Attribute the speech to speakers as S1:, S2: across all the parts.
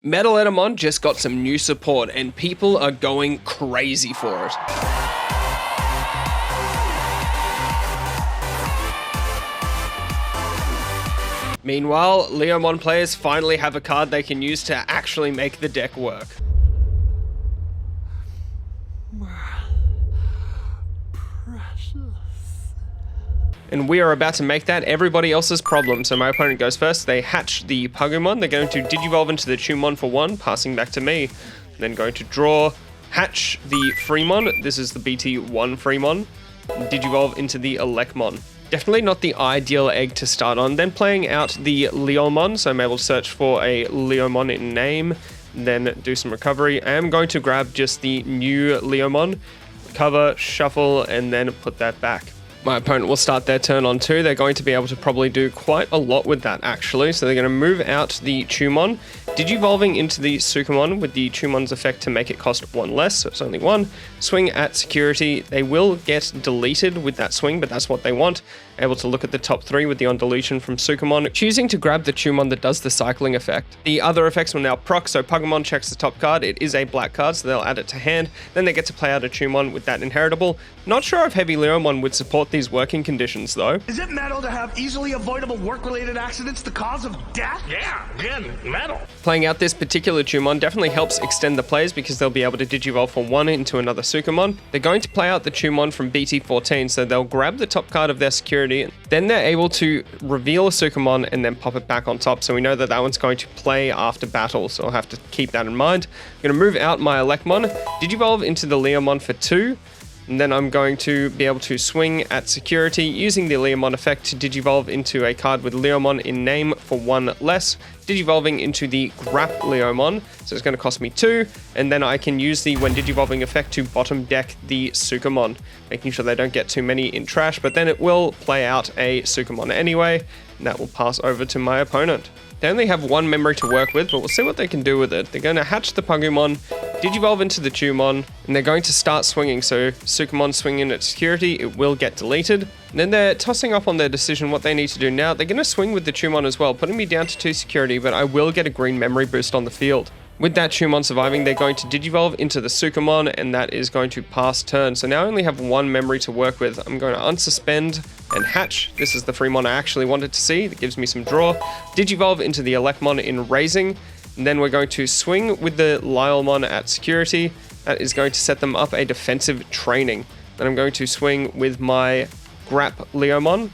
S1: MetalEtemon just got some new support and people are going crazy for it. Meanwhile, Leomon players finally have a card they can use to actually make the deck work. And we are about to make that everybody else's problem. So my opponent goes first. They hatch the Pugumon. They're going to Digivolve into the Tumon for 1, passing back to me. Then going to draw, hatch the Freemon. This is the BT1 Freemon. Digivolve into the Elecmon. Definitely not the ideal egg to start on. Then playing out the Leomon. So I'm able to search for a Leomon in name. Then do some recovery. I am going to grab just the new Leomon, recover, shuffle, and then put that back. My opponent will start their turn on 2. They're going to be able to probably do quite a lot with that, actually. So they're going to move out the Tumon, Digivolving into the Sukamon with the Tumon's effect to make it cost 1 less, so it's only 1. Swing at security. They will get deleted with that swing, but that's what they want. Able to look at the top 3 with the on-deletion from Sukamon, choosing to grab the Tumon that does the cycling effect. The other effects will now proc, so Pugumon checks the top card. It is a black card, so they'll add it to hand. Then they get to play out a Tumon with that inheritable. Not sure if HeavyLeomon would support these working conditions, though.
S2: Is it metal to have easily avoidable work-related accidents the cause of death? Yeah, again, metal.
S1: Playing out this particular Tumon definitely helps extend the plays because they'll be able to Digivolve for 1 into another Sukamon. They're going to play out the Tumon from BT14, so they'll grab the top card of their security. Then they're able to reveal a Sukamon and then pop it back on top, so we know that that one's going to play after battle, so I'll have to keep that in mind. I'm going to move out my Elecmon, Digivolve into the Leomon for 2. And then I'm going to be able to swing at security using the Leomon effect to Digivolve into a card with Leomon in name for 1 less, Digivolving into the Grap Leomon, so it's going to cost me 2, and then I can use the when Digivolving effect to bottom deck the Sukamon, making sure they don't get too many in trash, but then it will play out a Sukamon anyway, and that will pass over to my opponent. They only have 1 memory to work with, but we'll see what they can do with it. They're going to hatch the Pugumon, Digivolve into the Tumon, and they're going to start swinging. So Sukamon swinging at security, it will get deleted. And then they're tossing up on their decision what they need to do now. They're going to swing with the Tumon as well, putting me down to 2 security, but I will get a green memory boost on the field. With that Tumon surviving, they're going to Digivolve into the Sukamon, and that is going to pass turn. So now I only have 1 memory to work with. I'm going to unsuspend and hatch. This is the Freemon I actually wanted to see. That gives me some draw. Digivolve into the Elecmon in raising. And then we're going to swing with the Lylemon at security. That is going to set them up a defensive training. Then I'm going to swing with my Grap Leomon.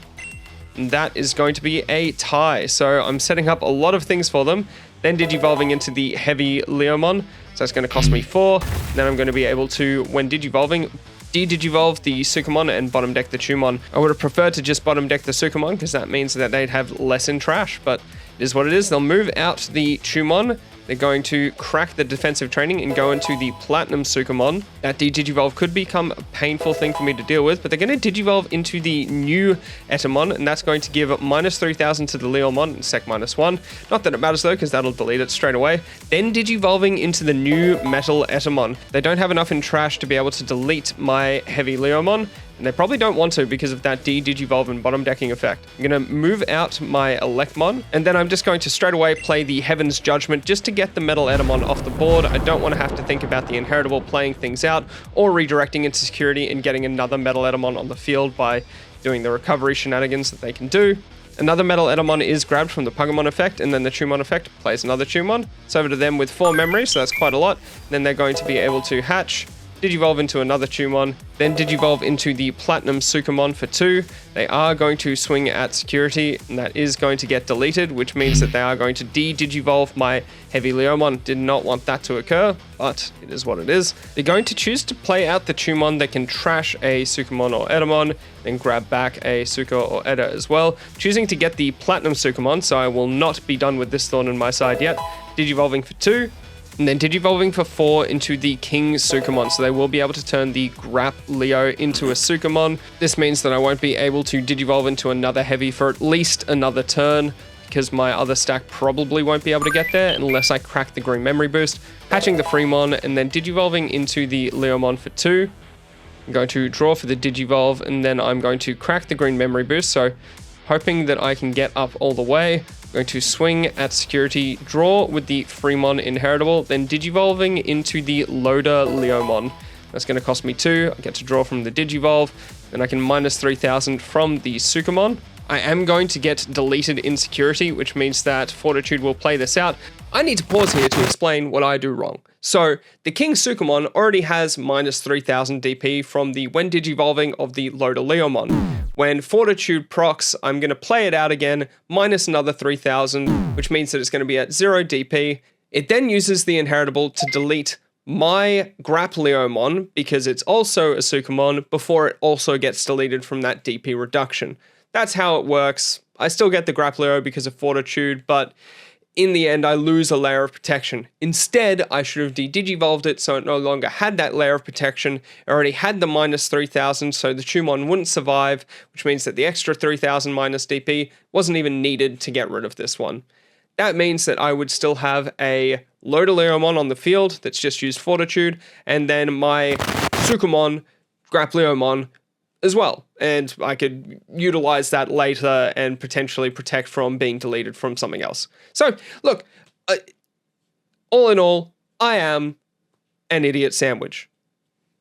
S1: And that is going to be a tie. So I'm setting up a lot of things for them. Then Digivolving into the HeavyLeomon. So that's going to cost me 4. Then I'm going to be able to, when Digivolving, de-Digivolve the Sukamon and bottom deck the Tumon. I would have preferred to just bottom deck the Sukamon because that means that they'd have less in trash, but it is what it is. They'll move out the Tumon. They're going to crack the defensive training and go into the Platinum Sukamon. That de-Digivolve could become a painful thing for me to deal with, but they're going to Digivolve into the new Etemon, and that's going to give minus 3,000 to the Leomon and sec -1. Not that it matters though, because that'll delete it straight away. Then Digivolving into the new MetalEtemon. They don't have enough in trash to be able to delete my HeavyLeomon, and they probably don't want to because of that de-Digivolve and bottom decking effect. I'm going to move out my Elecmon, and then I'm just going to straight away play the Heaven's Judgment just to get the MetalEtemon off the board. I don't want to have to think about the inheritable playing things out or redirecting into security and getting another MetalEtemon on the field by doing the recovery shenanigans that they can do. Another MetalEtemon is grabbed from the Pugumon effect, and then the Tumon effect plays another Tumon. It's over to them with 4 memories, so that's quite a lot. Then they're going to be able to hatch, Digivolve into another Tumon, then Digivolve into the Platinum Sukamon for 2. They are going to swing at security, and that is going to get deleted, which means that they are going to de-Digivolve my HeavyLeomon. Did not want that to occur, but it is what it is. They're going to choose to play out the Tumon that can trash a Sukamon or Etemon, then grab back a Suka or Eda as well, choosing to get the Platinum Sukamon, so I will not be done with this thorn in my side yet. Digivolving for 2. And then Digivolving for 4 into the King Sukamon, so they will be able to turn the Grap Leo into a Sukamon. This means that I won't be able to Digivolve into another Heavy for at least another turn, because my other stack probably won't be able to get there unless I crack the green memory boost. Hatching the Freemon, and then Digivolving into the Leomon for 2. I'm going to draw for the Digivolve, and then I'm going to crack the green memory boost, so hoping that I can get up all the way. Going to swing at security, draw with the Fremon inheritable, then digivolving into the HeavyLeomon. That's going to cost me 2. I get to draw from the digivolve, then I can minus 3,000 from the Sukamon. I am going to get deleted in security, which means that Fortitude will play this out. I need to pause here to explain what I do wrong. So the King Sukamon already has minus 3,000 DP from the when digivolving of the HeavyLeomon. When Fortitude procs, I'm going to play it out again, minus another 3,000, which means that it's going to be at 0 DP. It then uses the inheritable to delete my HeavyLeomon, because it's also a Sukamon, before it also gets deleted from that DP reduction. That's how it works. I still get the HeavyLeo because of Fortitude, but in the end, I lose a layer of protection. Instead, I should have de-digivolved it so it no longer had that layer of protection. It already had the minus 3,000, so the Chumon wouldn't survive, which means that the extra 3,000 minus DP wasn't even needed to get rid of this one. That means that I would still have a HeavyLeomon on the field that's just used Fortitude, and then my Sukamon, HeavyLeomon, as well, and I could utilize that later and potentially protect from being deleted from something else. So, look, all in all, I am an idiot sandwich.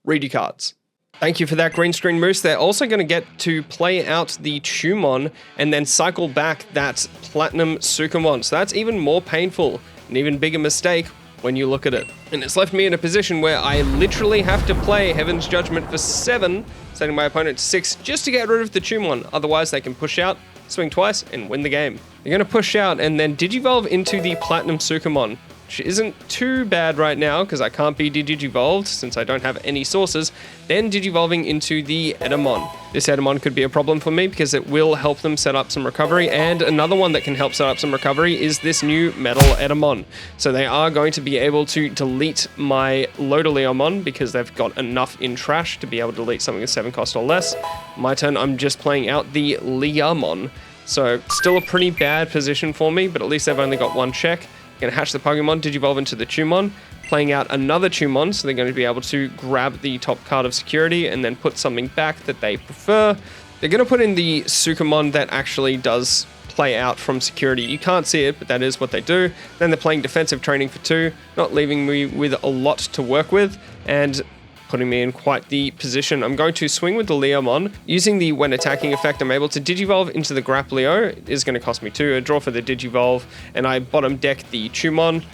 S1: Read your cards. Thank you for that green screen, Moose. They're also going to get to play out the Chumon and then cycle back that Platinum Sukamon. So that's even more painful, an even bigger mistake when you look at it. And it's left me in a position where I literally have to play Heaven's Judgment for 7, setting my opponent to 6, just to get rid of the Chumon. Otherwise, they can push out, swing twice, and win the game. They're going to push out and then digivolve into the Platinum Sukamon, which isn't too bad right now because I can't be digivolved since I don't have any sources, then digivolving into the Etemon. This Etemon could be a problem for me because it will help them set up some recovery, and another one that can help set up some recovery is this new MetalEtemon. So they are going to be able to delete my HeavyLeomon because they've got enough in trash to be able to delete something with 7 cost or less. My turn, I'm just playing out the Leomon. So still a pretty bad position for me, but at least they've only got 1 check. Going to hatch the Pokemon, digivolve into the Chumon, playing out another Chumon, so they're going to be able to grab the top card of security and then put something back that they prefer. They're going to put in the Sukamon that actually does play out from security. You can't see it, but that is what they do. Then they're playing defensive training for 2, not leaving me with a lot to work with, and putting me in quite the position. I'm going to swing with the Leomon. Using the when attacking effect, I'm able to digivolve into the HeavyLeo. It is going to cost me 2, a draw for the digivolve, and I bottom deck the Chumon.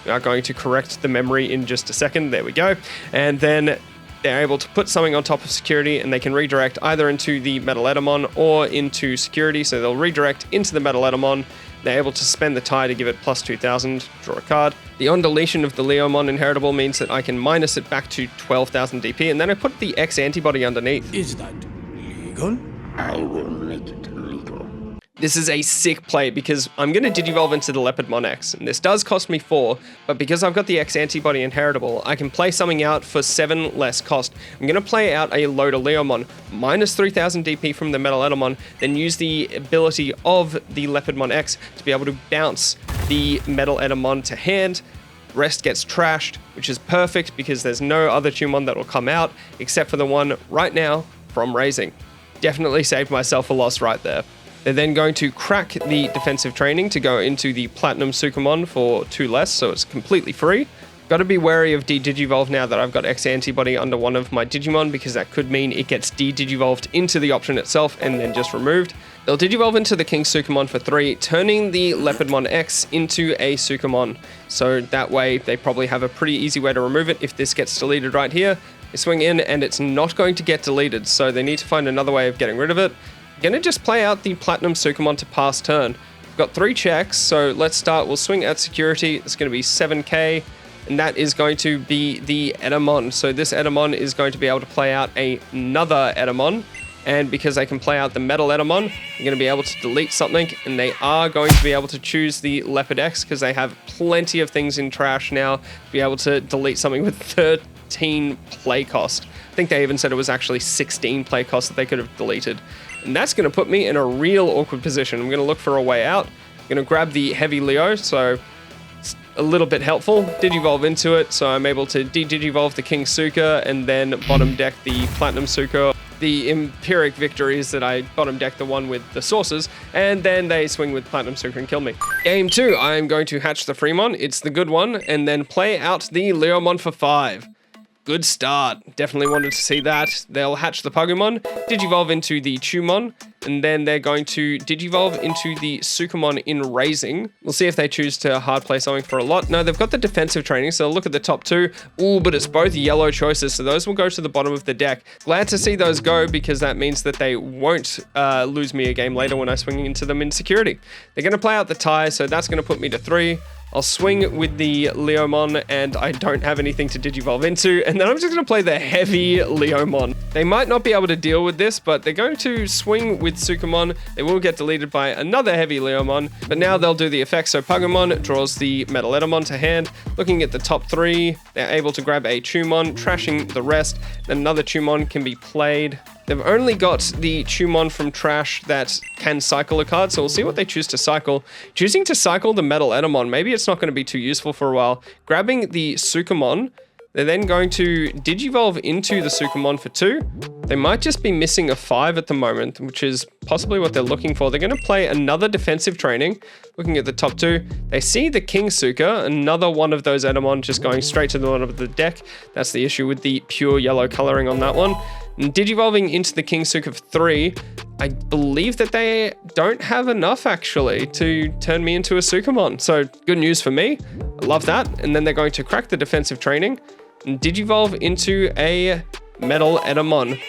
S1: We are going to correct the memory in just a second. There we go. And then they're able to put something on top of security, and they can redirect either into the MetalEtemon or into security. So they'll redirect into the MetalEtemon. They're able to spend the tie to give it plus 2,000, draw a card. The on-deletion of the Leomon inheritable means that I can minus it back to 12,000 DP, and then I put the X antibody underneath.
S3: Is that legal?
S2: I will make it legal.
S1: This is a sick play because I'm going to digivolve into the Leopardmon X, and this does cost me 4, but because I've got the X antibody inheritable, I can play something out for 7 less cost. I'm going to play out a HeavyLeomon, minus 3,000 DP from the MetalEtemon, then use the ability of the Leopardmon X to be able to bounce the MetalEtemon to hand. Rest gets trashed, which is perfect because there's no other Chumon that will come out except for the one right now from raising. Definitely saved myself a loss right there. They're then going to crack the defensive training to go into the Platinum Sukamon for 2 less, so it's completely free. Got to be wary of de-digivolve now that I've got X antibody under one of my Digimon, because that could mean it gets de-digivolved into the option itself and then just removed. They'll digivolve into the King Sukamon for 3, turning the Leopardmon X into a Sukamon. So that way they probably have a pretty easy way to remove it if this gets deleted right here. They swing in and it's not going to get deleted, so they need to find another way of getting rid of it. I'm going to just play out the Platinum Sukamon to pass turn. We've got 3 checks, so let's start. We'll swing at security. It's going to be 7k, and that is going to be the Etemon. So this Etemon is going to be able to play out another Etemon, and because they can play out the MetalEtemon, they're going to be able to delete something, and they are going to be able to choose the Leopard X because they have plenty of things in trash now to be able to delete something with 13 play cost. I think they even said it was actually 16 play cost that they could have deleted. And that's going to put me in a real awkward position. I'm going to look for a way out. I'm going to grab the HeavyLeo, so it's a little bit helpful. Digivolve into it, so I'm able to de-digivolve the King Suka and then bottom deck the Platinum Suka. the empiric victories that I bottom deck the one with the sources, and then they swing with Platinum Sucre and kill me. Game 2, I'm going to hatch the Fremon, it's the good one, and then play out the Leomon for 5. Good start. Definitely wanted to see that. They'll hatch the Pugumon, Digivolve into the Chumon, and then they're going to Digivolve into the Sukamon in Raising. We'll see if they choose to hard play something for a lot. No, they've got the defensive training, so look at the top 2. Ooh, but it's both yellow choices, so those will go to the bottom of the deck. Glad to see those go, because that means that they won't lose me a game later when I swing into them in security. They're going to play out the tie, so that's going to put me to 3. I'll swing with the Leomon, and I don't have anything to Digivolve into, and then I'm just going to play the HeavyLeomon. They might not be able to deal with this, but they're going to swing with Sukamon. They will get deleted by another HeavyLeomon, but now they'll do the effect. So Pugumon draws the MetalEtemon to hand. Looking at the top 3, they're able to grab a Chumon, trashing the rest. Then another Chumon can be played. They've only got the Chumon from trash that can cycle a card, so we'll see what they choose to cycle. Choosing to cycle the MetalEtemon, maybe it's not going to be too useful for a while. Grabbing the Sukamon, they're then going to Digivolve into the Sukamon for 2. They might just be missing a 5 at the moment, which is possibly what they're looking for. They're going to play another defensive training. Looking at the top 2, they see the King Suka, another one of those Etemon just going straight to the bottom of the deck. That's the issue with the pure yellow coloring on that one. And Digivolving into the King Suka for 3, I believe that they don't have enough actually to turn me into a Sukamon. So good news for me. I love that. And then they're going to crack the defensive training and Digivolve into a MetalEtemon.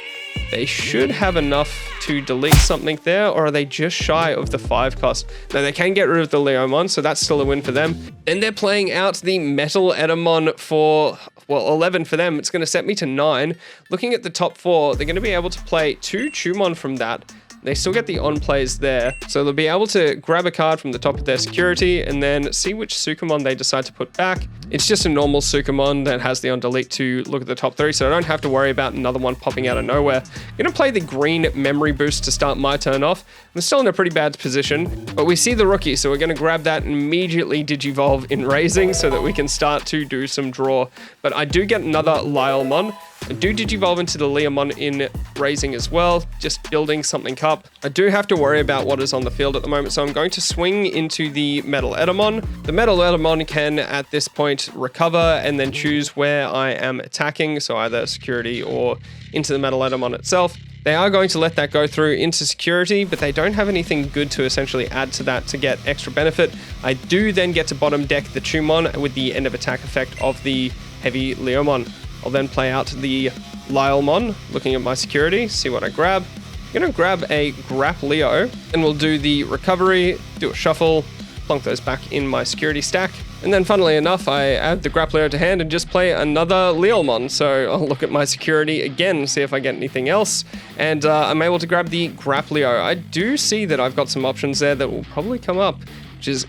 S1: They should have enough to delete something there, or are they just shy of the 5 cost? No, they can get rid of the Leomon, so that's still a win for them. Then they're playing out the MetalEtemon for, well, 11 for them. It's going to set me to 9. Looking at the top 4, they're going to be able to play 2 Chumon from that. They still get the on plays there, so they'll be able to grab a card from the top of their security and then see which Sukamon they decide to put back. It's just a normal Sukamon that has the on delete to look at the top 3, so I don't have to worry about another one popping out of nowhere. I'm going to play the green memory boost to start my turn off. I'm still in a pretty bad position, but we see the rookie, so we're going to grab that and immediately Digivolve in Raising so that we can start to do some draw. But I do get another Leomon. I do Digivolve into the Leomon in Raising as well, just building something up. I do have to worry about what is on the field at the moment, so I'm going to swing into the MetalEtemon. The MetalEtemon can, at this point, recover and then choose where I am attacking, so either security or into the MetalEtemon itself. They are going to let that go through into security, but they don't have anything good to essentially add to that to get extra benefit. I do then get to bottom deck the Chumon with the end of attack effect of the HeavyLeomon. I'll then play out the Leomon, looking at my security, see what I grab. I'm going to grab a Grapleo, and we'll do the recovery, do a shuffle, plunk those back in my security stack. And then funnily enough, I add the Grapleo to hand and just play another Leomon. So I'll look at my security again, see if I get anything else. And I'm able to grab the Grapleo. I do see that I've got some options there that will probably come up, which is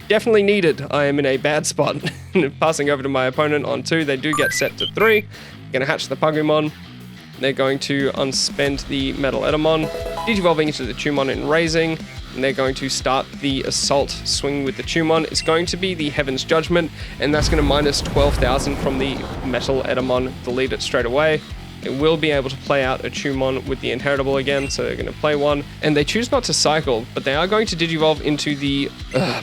S1: definitely needed. I am in a bad spot. Passing over to my opponent on 2, they do get set to 3. Gonna hatch the Pugumon. They're going to unspend the MetalEtemon, Digivolving into the Chumon in Raising, and they're going to start the assault swing with the Chumon. It's going to be the Heaven's Judgment, and that's going to minus 12,000 from the MetalEtemon, delete it straight away. It will be able to play out a Chumon with the Inheritable again, so they're going to play one. And they choose not to cycle, but they are going to Digivolve into the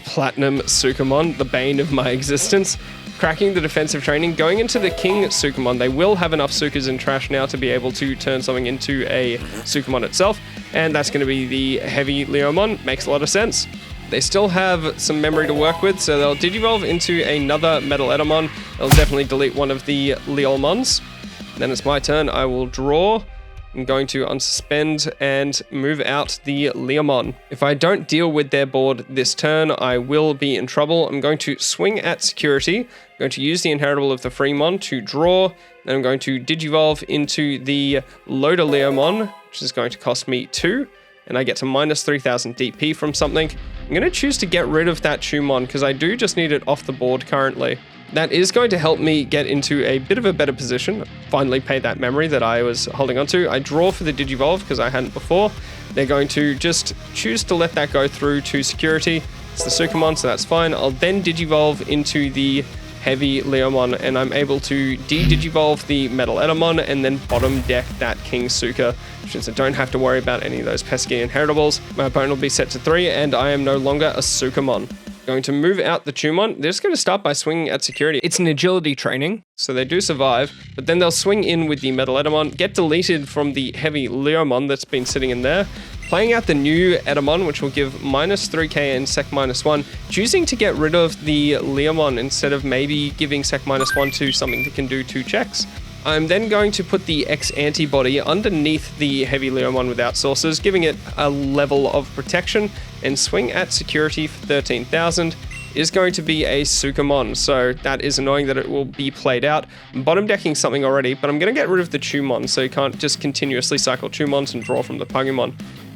S1: Platinum Sukamon, the bane of my existence. Cracking the defensive training, going into the King Sukamon. They will have enough Sukas in trash now to be able to turn something into a Sukamon itself, and that's going to be the HeavyLeomon. Makes a lot of sense. They still have some memory to work with, so they'll Digivolve into another MetalEtemon. They'll definitely delete one of the Leomons. Then it's my turn. I will draw. I'm going to unsuspend and move out the Leomon. If I don't deal with their board this turn, I will be in trouble. I'm going to swing at security. I'm going to use the Inheritable of the Fremon to draw. Then I'm going to Digivolve into the Loader Leomon, which is going to cost me 2. And I get to minus 3,000 DP from something. I'm going to choose to get rid of that Chumon because I do just need it off the board currently. That is going to help me get into a bit of a better position, finally pay that memory that I was holding onto. I draw for the Digivolve because I hadn't before. They're going to just choose to let that go through to security. It's the Sukamon, so that's fine. I'll then Digivolve into the HeavyLeomon, and I'm able to de-digivolve the MetalEtemon and then bottom deck that King Suka, which means I don't have to worry about any of those pesky inheritables. My opponent will be set to 3, and I am no longer a Sukamon. Going to move out the Tumon. They're just going to start by swinging at security. It's an agility training, so they do survive, but then they'll swing in with the MetalEtemon, get deleted from the HeavyLeomon that's been sitting in there, playing out the new Etemon, which will give -3k and sec -1, choosing to get rid of the Leomon instead of maybe giving sec -1 to something that can do 2 checks. I'm then going to put the X antibody underneath the HeavyLeomon without sources, giving it a level of protection, and swing at security for 13,000 is going to be a Sukamon, so that is annoying that it will be played out. I'm bottom decking something already, but I'm going to get rid of the Tumon, so you can't just continuously cycle Tumons and draw from the Pugumon.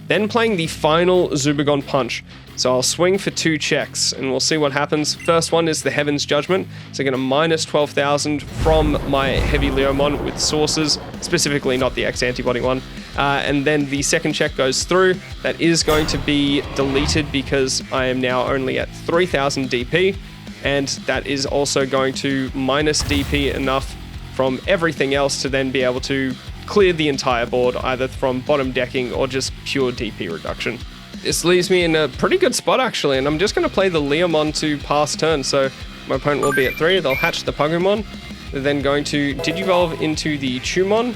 S1: Then playing the final Zubagon Punch. So I'll swing for 2 checks, and we'll see what happens. First one is the Heaven's Judgment, so I'm going to -12,000 from my HeavyLeomon with sources, specifically not the X antibody one. And then the second check goes through. That is going to be deleted because I am now only at 3,000 DP, and that is also going to minus DP enough from everything else to then be able to clear the entire board, either from bottom decking or just pure DP reduction. This leaves me in a pretty good spot actually, and I'm just going to play the Leomon to pass turn, so my opponent will be at 3, they'll hatch the Pugumon, they're then going to Digivolve into the Tumon,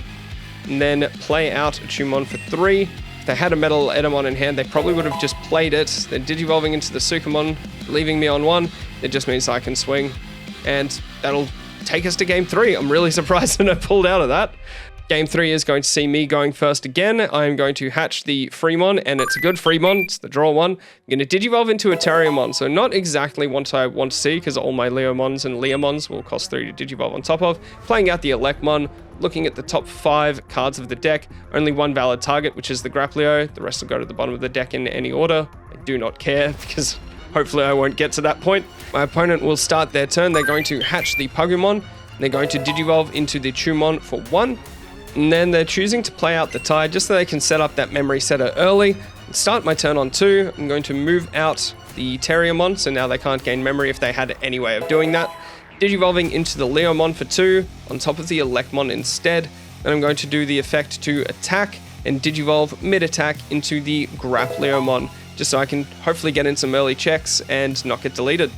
S1: and then play out a Tumon for 3. If they had a MetalEtemon in hand, they probably would have just played it. They're Digivolving into the Sukamon, leaving me on 1. It just means I can swing, and that'll take us to game 3. I'm really surprised that I pulled out of that. Game 3 is going to see me going first again. I'm going to hatch the Freemon, and it's a good Freemon. It's the draw one. I'm going to Digivolve into a Terriermon, so not exactly what I want to see, because all my Leomons and Leomons will cost 3 to Digivolve on top of. Playing out the Elecmon, looking at the top 5 cards of the deck. Only one valid target, which is the Grapplio. The rest will go to the bottom of the deck in any order. I do not care, because hopefully I won't get to that point. My opponent will start their turn. They're going to hatch the Pugumon. They're going to Digivolve into the Tumon for 1. And then they're choosing to play out the Tide just so they can set up that memory setter early. And start my turn on 2. I'm going to move out the Terriermon, so now they can't gain memory if they had any way of doing that. Digivolving into the Leomon for 2, on top of the Elecmon instead. Then I'm going to do the effect to attack and Digivolve mid-attack into the Grapplio, just so I can hopefully get in some early checks and not get deleted.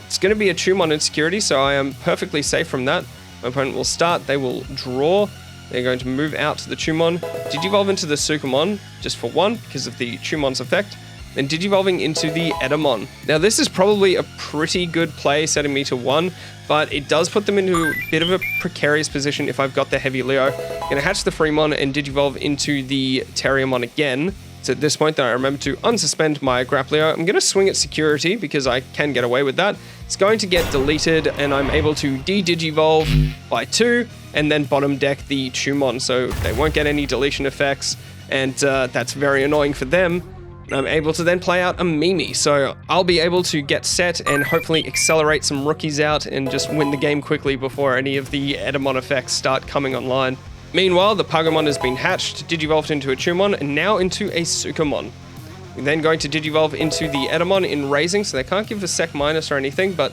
S1: It's going to be a Tumon in security, so I am perfectly safe from that. My opponent will start, they will draw. They're going to move out to the Tumon, Digivolve into the Sukamon, just for 1, because of the Tumon's effect, then Digivolving into the Etemon. Now this is probably a pretty good play, setting me to 1, but it does put them into a bit of a precarious position if I've got the Heavy Leo. I'm going to hatch the Freemon and Digivolve into the Terriermon again. It's at this point that I remember to unsuspend my Grapplio. I'm going to swing at security because I can get away with that. It's going to get deleted, and I'm able to de-Digivolve by 2, and then bottom deck the Tumon, so they won't get any deletion effects, and that's very annoying for them. I'm able to then play out a Mimi, so I'll be able to get set and hopefully accelerate some rookies out and just win the game quickly before any of the Etemon effects start coming online. Meanwhile, the Pugumon has been hatched, Digivolved into a Tumon, and now into a Sukamon. We're then going to Digivolve into the Etemon in raising, so they can't give a sec minus or anything, but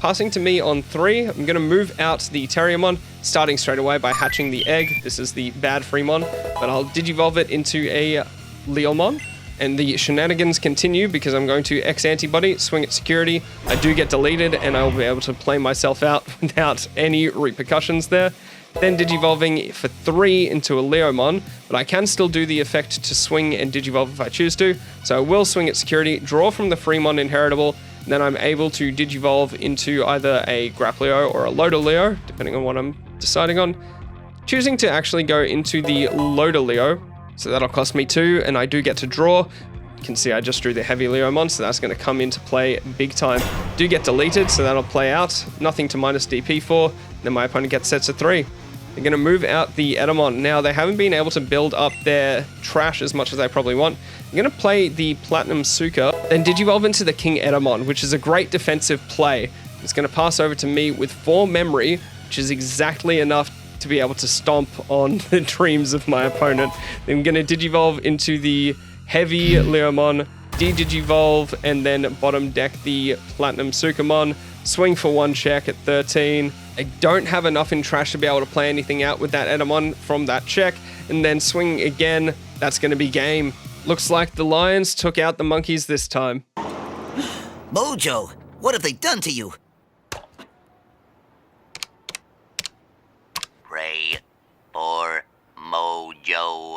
S1: passing to me on 3, I'm going to move out the Terriermon, starting straight away by hatching the egg. This is the bad Freemon, but I'll Digivolve it into a Leomon. And the shenanigans continue because I'm going to X antibody, swing at security. I do get deleted, and I'll be able to play myself out without any repercussions there. Then Digivolving for 3 into a Leomon, but I can still do the effect to swing and Digivolve if I choose to. So I will swing at security, draw from the Freemon inheritable, then I'm able to Digivolve into either a Grapplio or a Lodoleo, depending on what I'm deciding on. Choosing to actually go into the Lodoleo, so that'll cost me 2, and I do get to draw. You can see I just drew the HeavyLeomon, so that's going to come into play big time. Do get deleted, so that'll play out. Nothing to minus DP for. Then my opponent gets set to 3. They're going to move out the Etemon. Now, they haven't been able to build up their trash as much as they probably want. I'm going to play the Platinum Suka, then Digivolve into the King Etemon, which is a great defensive play. It's going to pass over to me with 4 memory, which is exactly enough to be able to stomp on the dreams of my opponent. Then I'm going to Digivolve into the HeavyLeomon, de-Digivolve, and then bottom deck the Platinum Sukamon. Swing for 1 check at 13. They don't have enough in trash to be able to play anything out with that Etemon from that check. And then swing again. That's going to be game. Looks like the Lions took out the Monkeys this time.
S4: Mojo, what have they done to you? Pray for Mojo.